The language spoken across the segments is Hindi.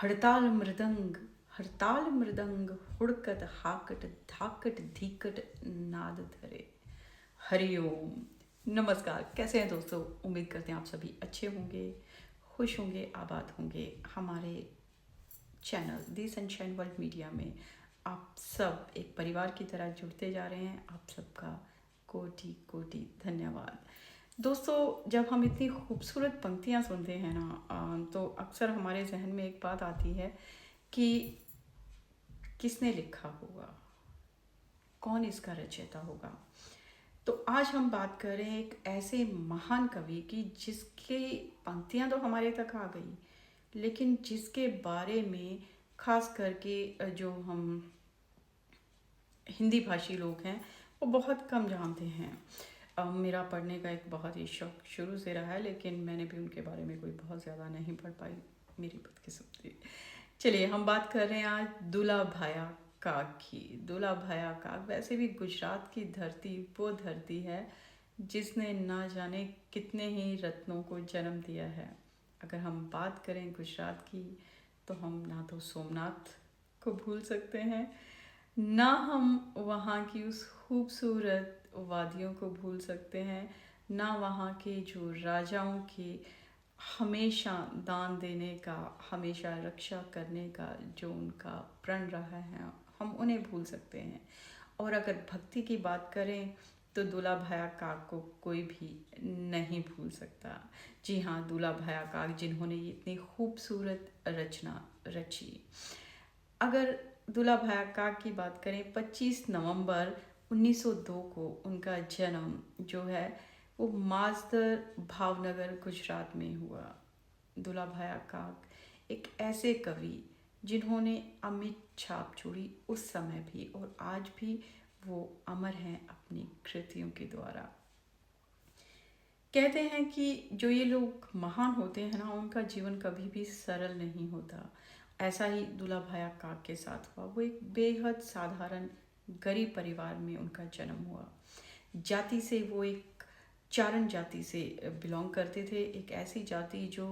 हड़ताल मृदंग हुड़कत हाकट धाकट धीकट नाद धरे। हरिओम। नमस्कार, कैसे हैं दोस्तों? उम्मीद करते हैं आप सभी अच्छे होंगे, खुश होंगे, आबाद होंगे। हमारे चैनल दी सनशाइन वर्ल्ड मीडिया में आप सब एक परिवार की तरह जुड़ते जा रहे हैं। आप सबका कोटि कोटि धन्यवाद। दोस्तों, जब हम इतनी खूबसूरत पंक्तियाँ सुनते हैं ना, तो अक्सर हमारे जहन में एक बात आती है कि किसने लिखा होगा, कौन इसका रचयिता होगा। तो आज हम बात करें एक ऐसे महान कवि की जिसकी पंक्तियाँ तो हमारे तक आ गई, लेकिन जिसके बारे में खास करके जो हम हिंदी भाषी लोग हैं वो बहुत कम जानते हैं। मेरा पढ़ने का एक बहुत ही शौक शुरू से रहा है, लेकिन मैंने भी उनके बारे में कोई बहुत ज़्यादा नहीं पढ़ पाई, मेरी बदकिस्मती। चलिए, हम बात कर रहे हैं आज दुलाभाया काग की। दुलाभाया काग वैसे भी गुजरात की धरती वो धरती है जिसने ना जाने कितने ही रत्नों को जन्म दिया है। अगर हम बात करें गुजरात की, तो हम ना तो सोमनाथ को भूल सकते हैं, ना हम वहाँ की उस खूबसूरत वादियों को भूल सकते हैं, ना वहाँ के जो राजाओं के हमेशा दान देने का, हमेशा रक्षा करने का जो उनका प्रण रहा है, हम उन्हें भूल सकते हैं। और अगर भक्ति की बात करें तो दुलाभाया काग को कोई भी नहीं भूल सकता। जी हाँ, दुलाभाया काग जिन्होंने इतनी खूबसूरत रचना रची। अगर दुलाभाया काग की बात करें, 25 नवंबर 1902 को उनका जन्म जो है वो माजदर भावनगर गुजरात में हुआ। दुलाभाया काग एक ऐसे कवि जिन्होंने अमिट छाप छोड़ी उस समय भी, और आज भी वो अमर हैं अपनी कृतियों के द्वारा। कहते हैं कि जो ये लोग महान होते हैं ना, उनका जीवन कभी भी सरल नहीं होता। ऐसा ही दुलाभाया काग के साथ हुआ। वो एक बेहद साधारण गरीब परिवार में उनका जन्म हुआ। जाति से वो एक चारण जाति से बिलोंग करते थे। एक ऐसी जाति जो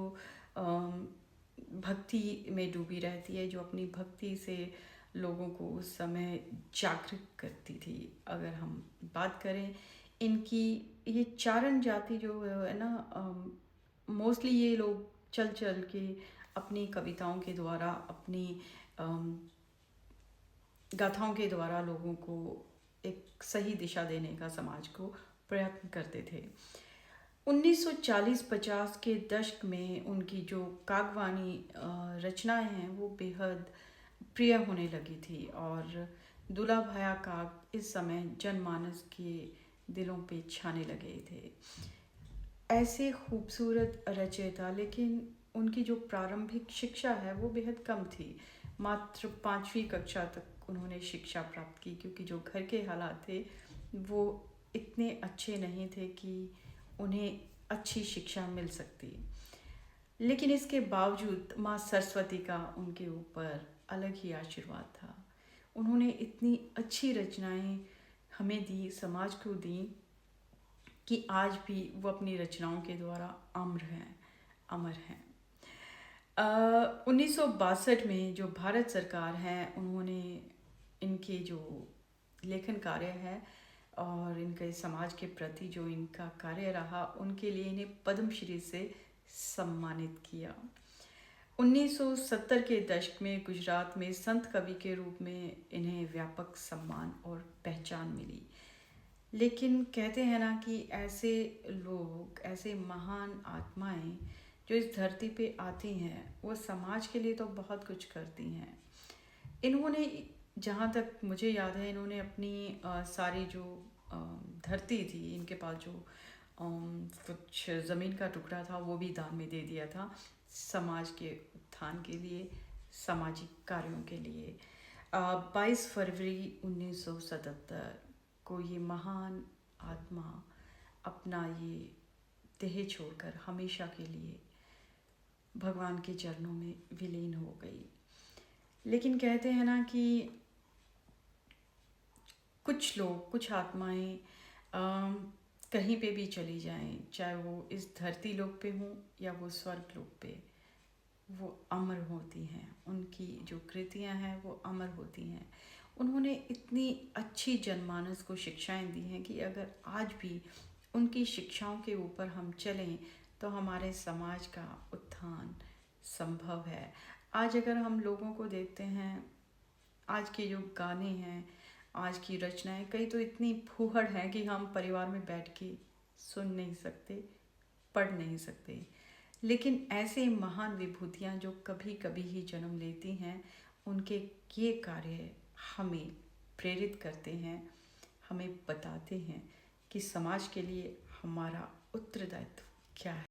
भक्ति में डूबी रहती है, जो अपनी भक्ति से लोगों को उस समय जागृत करती थी। अगर हम बात करें इनकी, ये चारण जाति जो है ना, मोस्टली ये लोग चल चल के अपनी कविताओं के द्वारा, अपनी गाथाओं के द्वारा लोगों को एक सही दिशा देने का, समाज को प्रयत्न करते थे। 1940-50 के दशक में उनकी जो कागवानी रचनाएं हैं वो बेहद प्रिय होने लगी थी, और दुलाभाया काग इस समय जनमानस के दिलों पे छाने लगे थे। ऐसे खूबसूरत रचयिता, लेकिन उनकी जो प्रारंभिक शिक्षा है वो बेहद कम थी। मात्र 5वीं कक्षा तक उन्होंने शिक्षा प्राप्त की, क्योंकि जो घर के हालात थे वो इतने अच्छे नहीं थे कि उन्हें अच्छी शिक्षा मिल सकती। लेकिन इसके बावजूद माँ सरस्वती का उनके ऊपर अलग ही आशीर्वाद था। उन्होंने इतनी अच्छी रचनाएं हमें दी, समाज को दी, कि आज भी वो अपनी रचनाओं के द्वारा अमर हैं। 1962 में जो भारत सरकार है, उन्होंने इनके जो लेखन कार्य है और इनके समाज के प्रति जो इनका कार्य रहा, उनके लिए इन्हें पद्मश्री से सम्मानित किया। 1970 के दशक में गुजरात में संत कवि के रूप में इन्हें व्यापक सम्मान और पहचान मिली। लेकिन कहते हैं ना कि ऐसे लोग, ऐसे महान आत्माएं जो इस धरती पे आती हैं, वो समाज के लिए तो बहुत कुछ करती हैं। इन्होंने, जहाँ तक मुझे याद है, इन्होंने अपनी सारी जो धरती थी, इनके पास जो कुछ ज़मीन का टुकड़ा था वो भी दान में दे दिया था, समाज के उत्थान के लिए, सामाजिक कार्यों के लिए। 22 फरवरी 1977 को ये महान आत्मा अपना ये देह छोड़कर हमेशा के लिए भगवान के चरणों में विलीन हो गई। लेकिन कहते हैं ना कि कुछ लोग, कुछ आत्माएं कहीं पे भी चली जाएं, चाहे वो इस धरती लोक पे हों या वो स्वर्ग लोक पे, वो अमर होती हैं, उनकी जो कृतियाँ हैं वो अमर होती हैं। उन्होंने इतनी अच्छी जनमानस को शिक्षाएं दी हैं कि अगर आज भी उनकी शिक्षाओं के ऊपर हम चलें तो हमारे समाज का उत्थान संभव है। आज अगर हम लोगों को देखते हैं, आज के जो गाने हैं, आज की रचनाएं, कई तो इतनी फूहड़ हैं कि हम परिवार में बैठ के सुन नहीं सकते, पढ़ नहीं सकते। लेकिन ऐसे महान विभूतियाँ जो कभी कभी ही जन्म लेती हैं, उनके ये कार्य हमें प्रेरित करते हैं, हमें बताते हैं कि समाज के लिए हमारा उत्तरदायित्व क्या है।